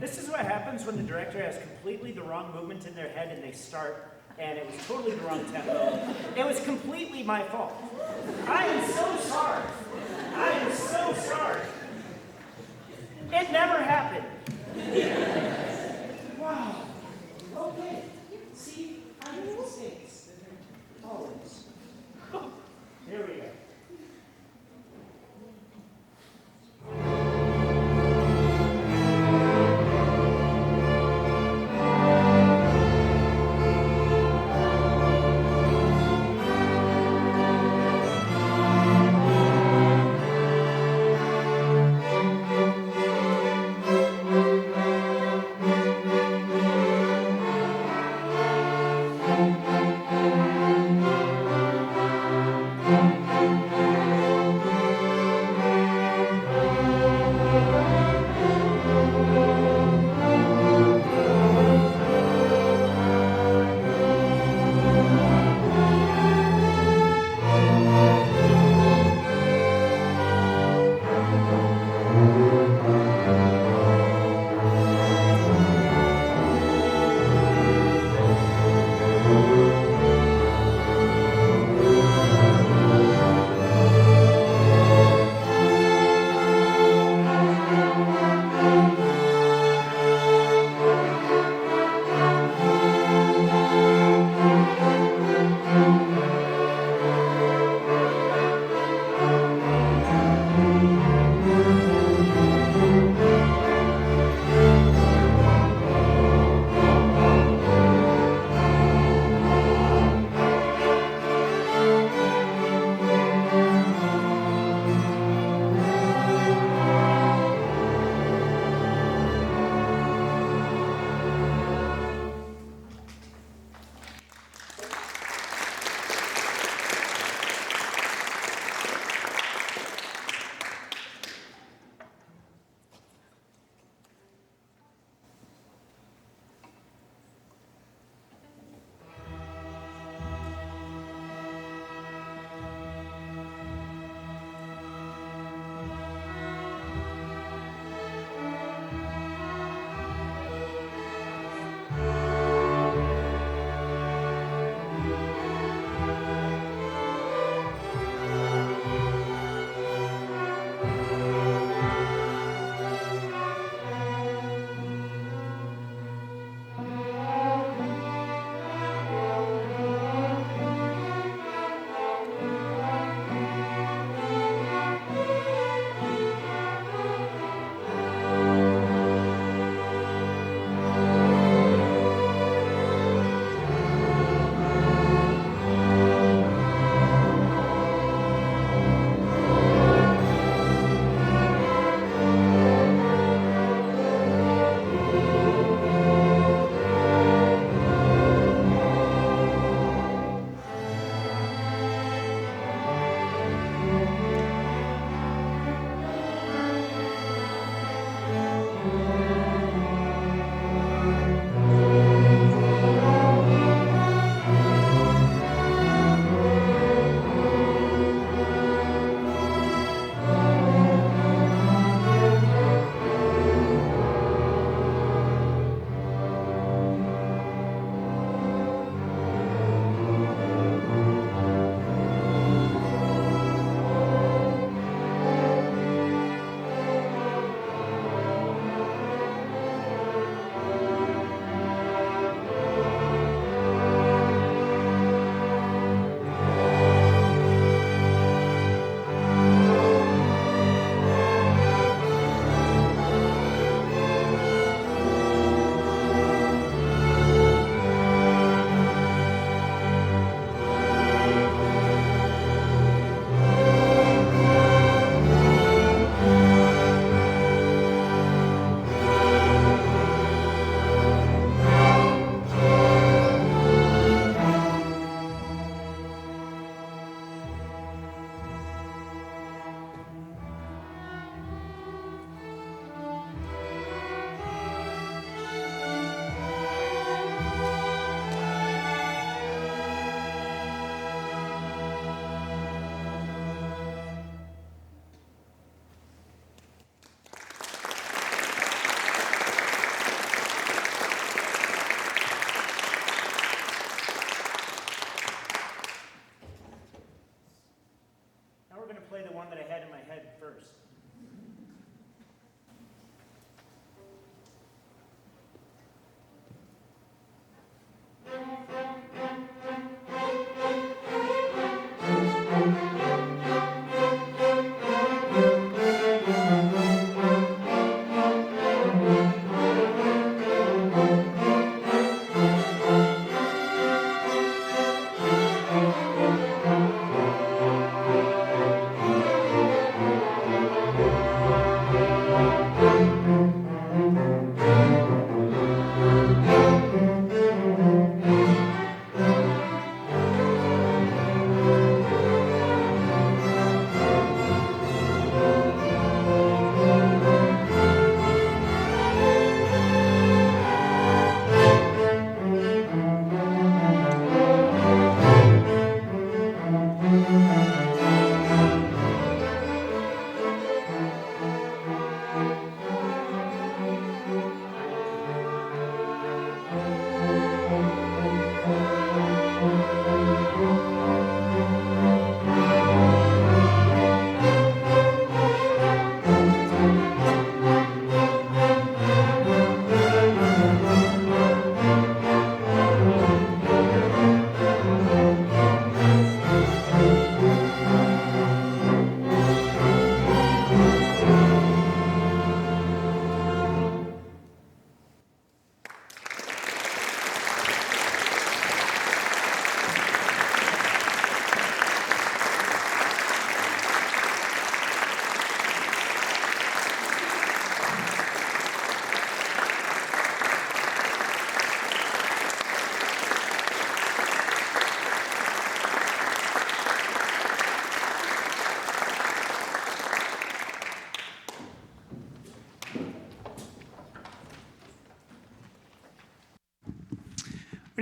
This is what happens when the director has completely the wrong movement in their head and they start, and it was totally the wrong tempo. It was completely my fault. I am so sorry. I am so sorry. It never happened. Wow. Okay. See, I make mistakes. Always. Here we go.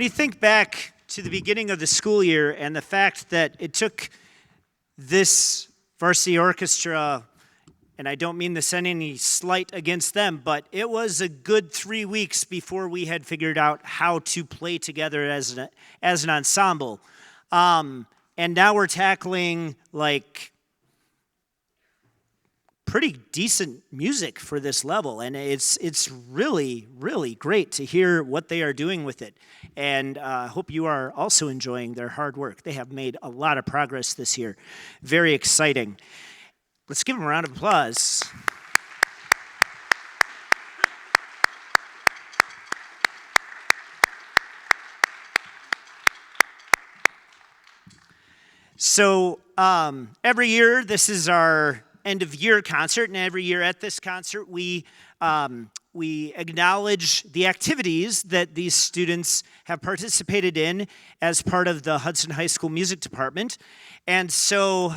When you think back to the beginning of the school year and the fact that it took this varsity orchestra, and I don't mean to send any slight against them, but it was a good 3 weeks before we had figured out how to play together as an ensemble. And now we're tackling like pretty decent music for this level, and it's really, really great to hear what they are doing with it. And I hope you are also enjoying their hard work. They have made a lot of progress this year. Very exciting. Let's give them a round of applause. So every year, this is our end of year concert, and every year at this concert, we acknowledge the activities that these students have participated in as part of the Hudson High School Music Department. And so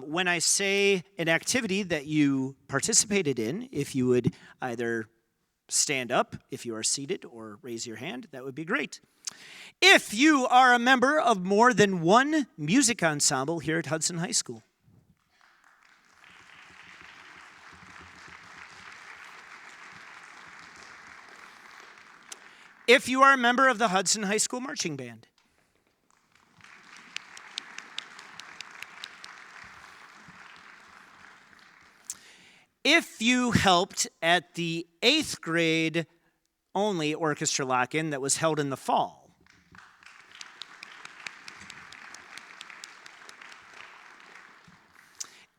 when I say an activity that you participated in, if you would either stand up if you are seated or raise your hand, that would be great. If you are a member of more than one music ensemble here at Hudson High School. If you are a member of the Hudson High School Marching Band. If you helped at the 8th grade only orchestra lock-in that was held in the fall.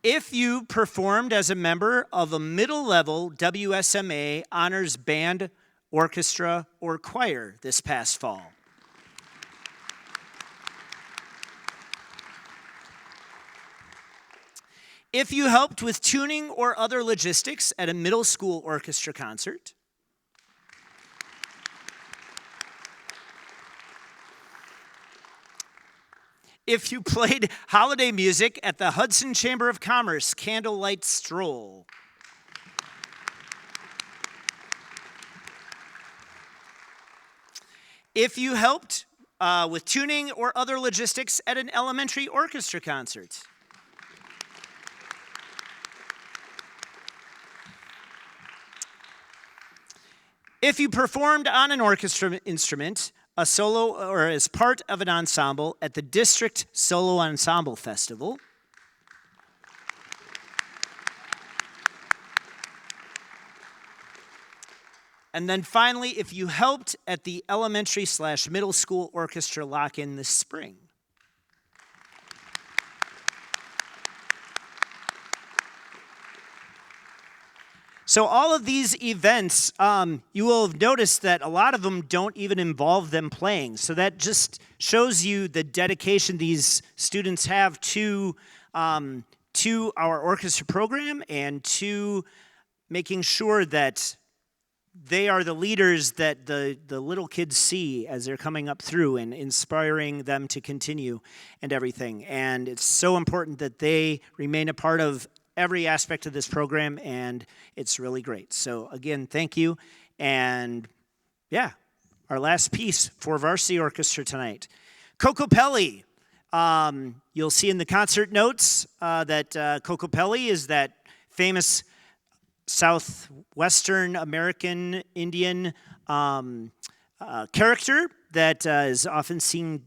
If you performed as a member of a middle-level WSMA honors band, orchestra, or choir this past fall. If you helped with tuning or other logistics at a middle school orchestra concert. If you played holiday music at the Hudson Chamber of Commerce Candlelight Stroll. If you helped with tuning or other logistics at an elementary orchestra concert. If you performed on an orchestra instrument, a solo, or as part of an ensemble at the District Solo Ensemble Festival. And then finally, if you helped at the elementary/middle school orchestra lock-in this spring. So all of these events, you will have noticed that a lot of them don't even involve them playing. So that just shows you the dedication these students have to our orchestra program and to making sure that they are the leaders that the little kids see as they're coming up through and inspiring them to continue and everything. And it's so important that they remain a part of every aspect of this program, and it's really great. So again, thank you. And yeah, our last piece for varsity orchestra tonight. Kokopelli. You'll see in the concert notes that Kokopelli is that famous Southwestern American Indian character that is often seen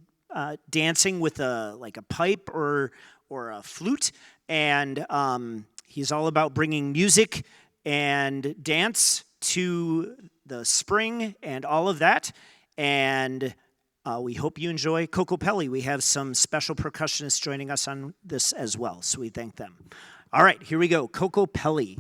dancing with a pipe or a flute. And he's all about bringing music and dance to the spring and all of that. And we hope you enjoy Kokopelli. We have some special percussionists joining us on this as well, so we thank them. All right, here we go. Kokopelli.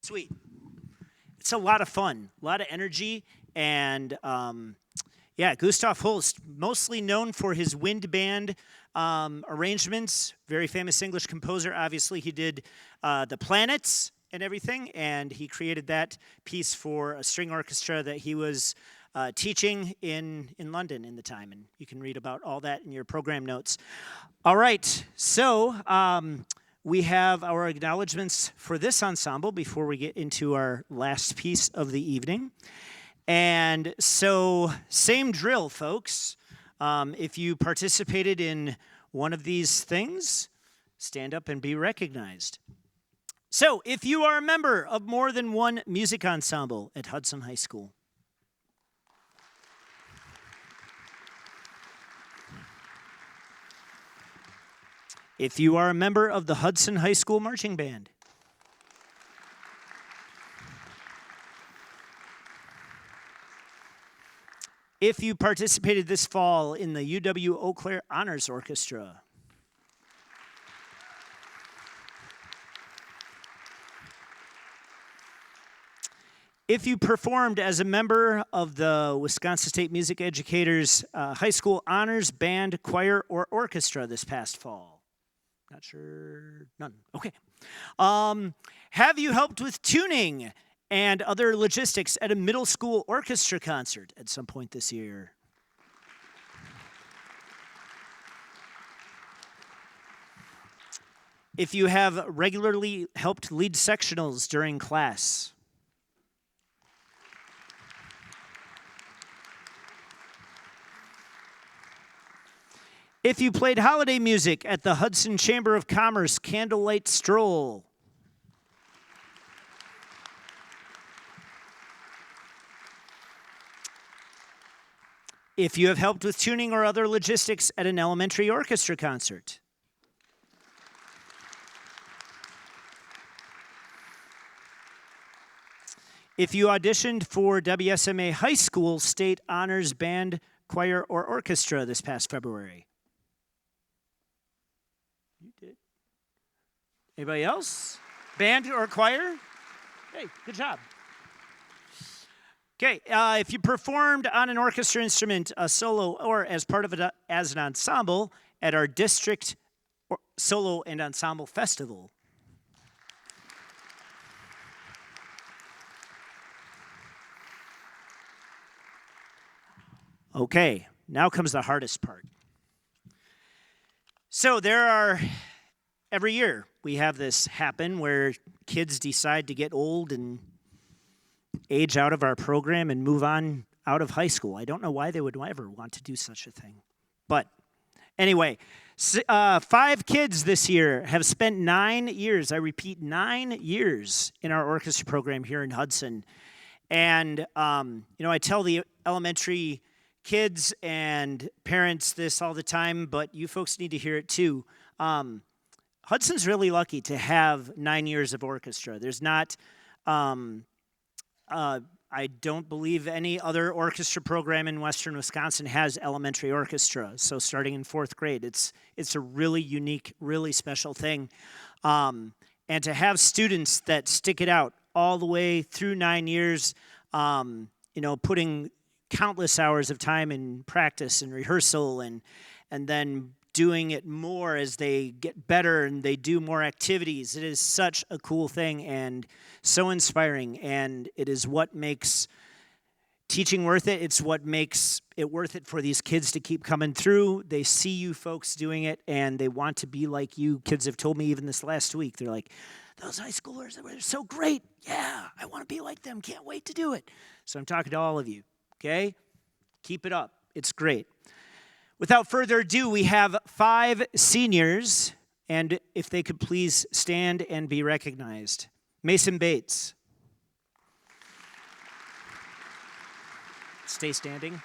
Sweet. It's a lot of fun, a lot of energy, and Gustav Holst, mostly known for his wind band arrangements, very famous English composer. Obviously, he did The Planets and everything, and he created that piece for a string orchestra that he was teaching in London in the time, and you can read about all that in your program notes. All right, so we have our acknowledgments for this ensemble before we get into our last piece of the evening. And so, same drill, folks. If you participated in one of these things, stand up and be recognized. So, if you are a member of more than one music ensemble at Hudson High School, if you are a member of the Hudson High School Marching Band, if you participated this fall in the UW Eau Claire Honors Orchestra, if you performed as a member of the Wisconsin State Music Educators High School Honors Band, Choir, or Orchestra this past fall. Not sure, none. Okay. Have you helped with tuning and other logistics at a middle school orchestra concert at some point this year? If you have regularly helped lead sectionals during class. If you played holiday music at the Hudson Chamber of Commerce Candlelight Stroll. If you have helped with tuning or other logistics at an elementary orchestra concert. If you auditioned for WSMA High School State Honors Band, Choir, or Orchestra this past February. You did. Anybody else? Band or choir? Hey, good job. Okay, if you performed on an orchestra instrument, a solo, or as part of it as an ensemble at our district solo and ensemble festival. Okay, now comes the hardest part. So every year we have this happen where kids decide to get old and age out of our program and move on out of high school. I don't know why they would ever want to do such a thing. But anyway, 5 kids this year have spent 9 years, I repeat, 9 years in our orchestra program here in Hudson. And, I tell the elementary kids and parents this all the time, but you folks need to hear it too. Hudson's really lucky to have 9 years of orchestra. There's not, I don't believe any other orchestra program in Western Wisconsin has elementary orchestra. So starting in 4th grade, it's a really unique, really special thing. And to have students that stick it out all the way through 9 years, putting countless hours of time in practice and rehearsal and then doing it more as they get better and they do more activities. It is such a cool thing and so inspiring, and it is what makes teaching worth it. It's what makes it worth it for these kids to keep coming through. They see you folks doing it, and they want to be like you. Kids have told me even this last week, they're like, those high schoolers, they're so great. Yeah, I want to be like them. Can't wait to do it. So I'm talking to all of you. Okay? Keep it up. It's great. Without further ado, we have 5 seniors, and if they could please stand and be recognized. Mason Bates. Stay standing.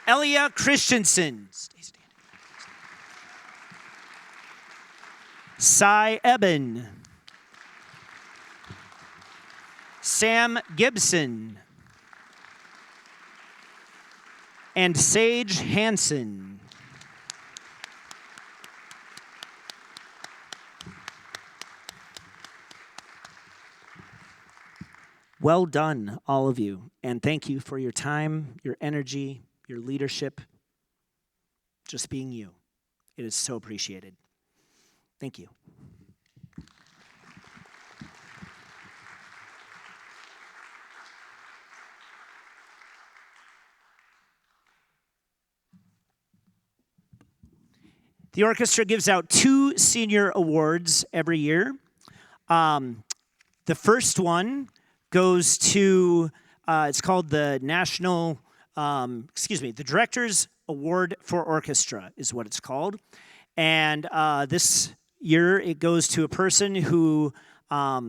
Elia Christensen. Stay standing. Cy Eben. Sam Gibson. And Sage Hansen. Well done, all of you, and thank you for your time, your energy, your leadership, just being you. It is so appreciated. Thank you. The orchestra gives out 2 senior awards every year. The first one goes to, it's called the the Director's Award for Orchestra is what it's called. And this year it goes to a person who, for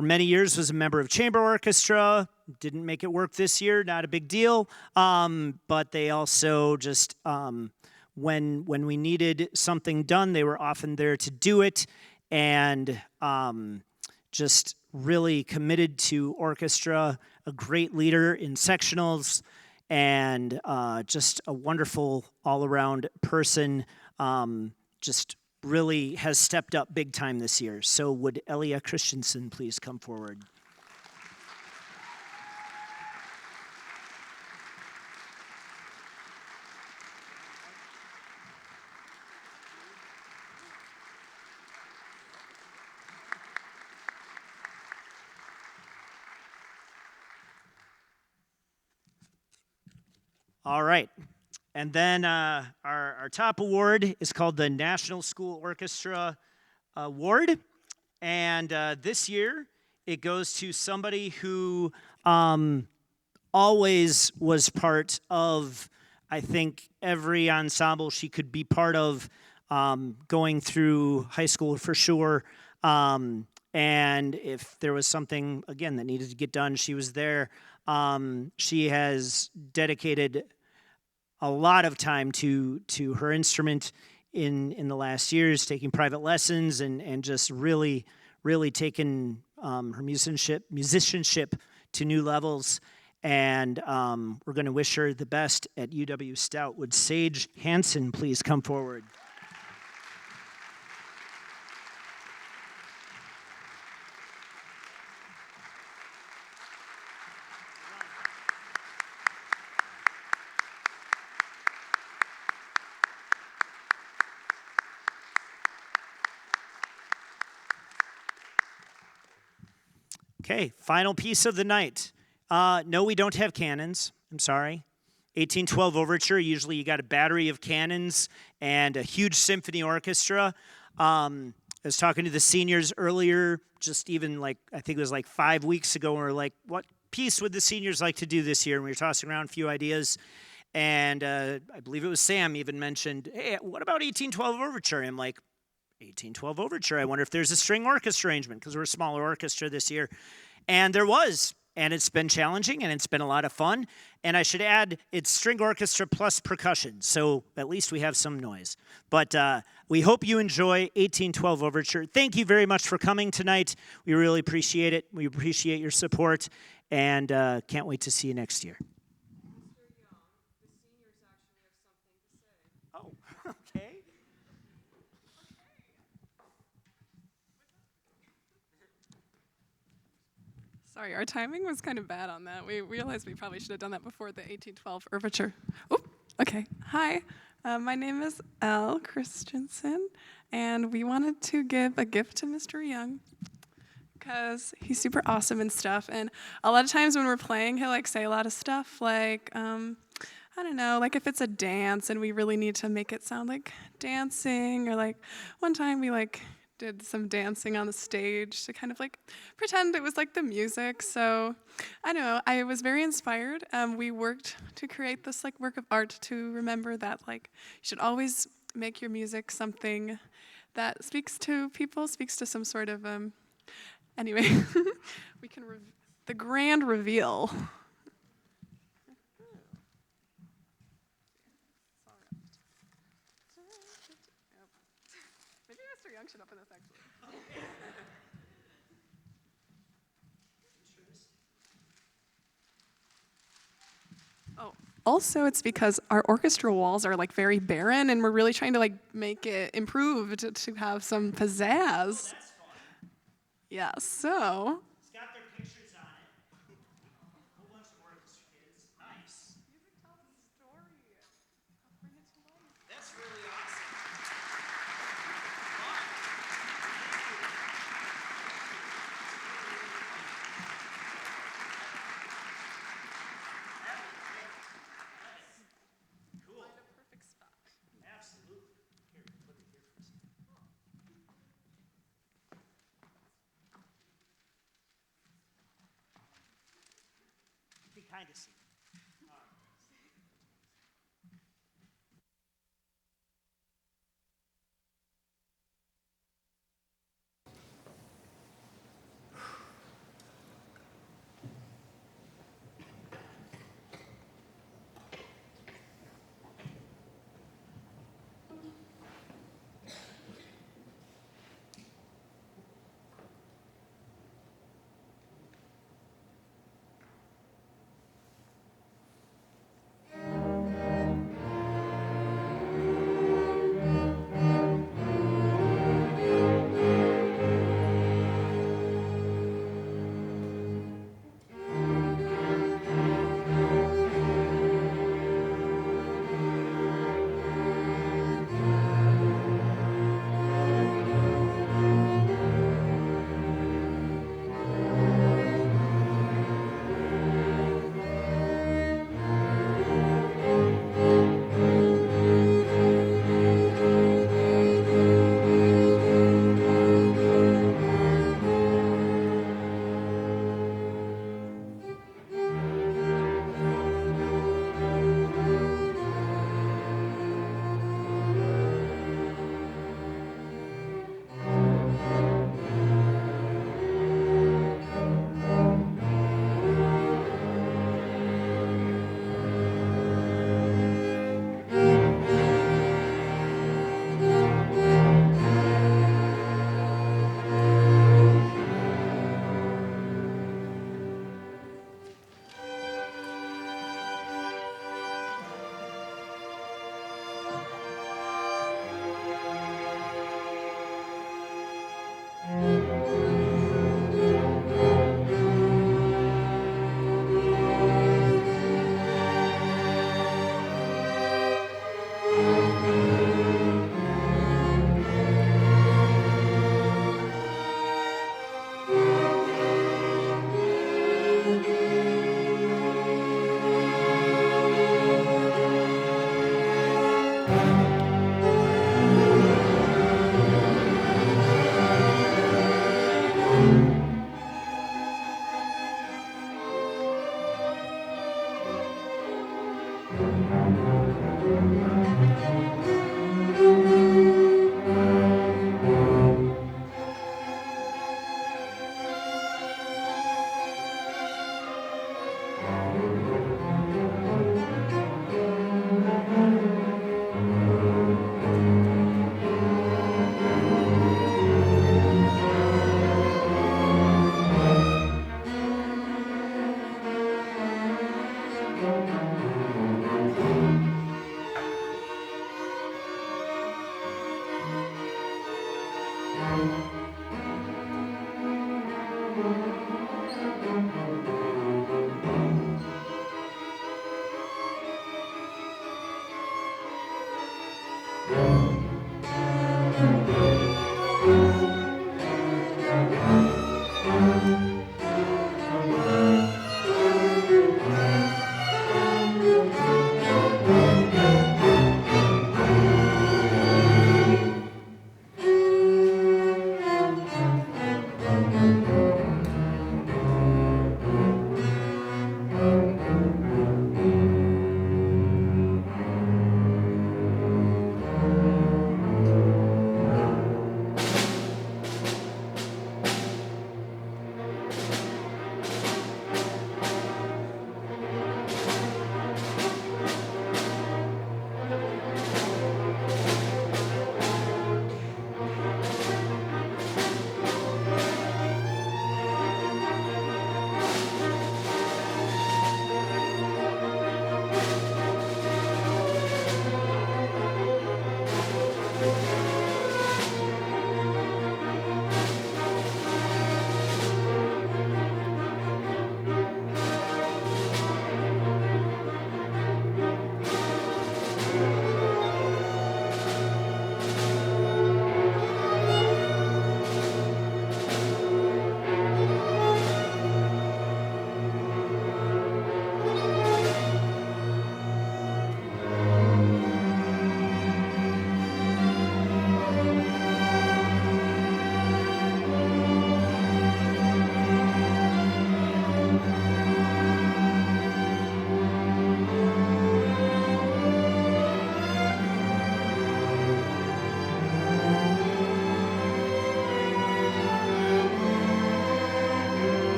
many years was a member of chamber orchestra, didn't make it work this year, not a big deal. But they also just, when we needed something done, they were often there to do it, and just really committed to orchestra, a great leader in sectionals, and just a wonderful all-around person, just really has stepped up big time this year. So would Elia Christensen please come forward? All right. And then our top award is called the National School Orchestra Award. And this year, it goes to somebody who always was part of, I think, every ensemble she could be part of going through high school for sure. And if there was something, again, that needed to get done, she was there. She has dedicated a lot of time to her instrument in the last years, taking private lessons and just really taken her musicianship to new levels. And we're going to wish her the best at UW Stout. Would Sage Hansen please come forward? Okay, final piece of the night. No, we don't have cannons. I'm sorry. 1812 Overture, usually you got a battery of cannons and a huge symphony orchestra. I was talking to the seniors earlier, just even like, I think it was like 5 weeks ago, and we were like, what piece would the seniors like to do this year? And we were tossing around a few ideas. And I believe it was Sam even mentioned, hey, what about 1812 Overture? And I'm like, 1812 Overture. I wonder if there's a string orchestra arrangement, because we're a smaller orchestra this year. And there was. And it's been challenging, and it's been a lot of fun. And I should add, it's string orchestra plus percussion, so at least we have some noise. But we hope you enjoy 1812 Overture. Thank you very much for coming tonight. We really appreciate it. We appreciate your support, and can't wait to see you next year. Oh, okay. Sorry, our timing was kind of bad on that. We realized we probably should have done that before the 1812 Overture. Oh, okay. Hi, my name is Elle Christensen, and we wanted to give a gift to Mr. Young because he's super awesome and stuff. And a lot of times when we're playing, he'll like say a lot of stuff like, I don't know, like if it's a dance and we really need to make it sound like dancing, or like one time we like did some dancing on the stage to kind of like pretend it was like the music. So I don't know, I was very inspired. We worked to create this like work of art to remember that like you should always make your music something that speaks to people, speaks to some sort of, anyway, we can, the grand reveal. Maybe Mr. Young should open this actually. Oh, also it's because our orchestra walls are like very barren, and we're really trying to like make it improved to have some pizzazz. Yeah, so. It's got their picture kind of see.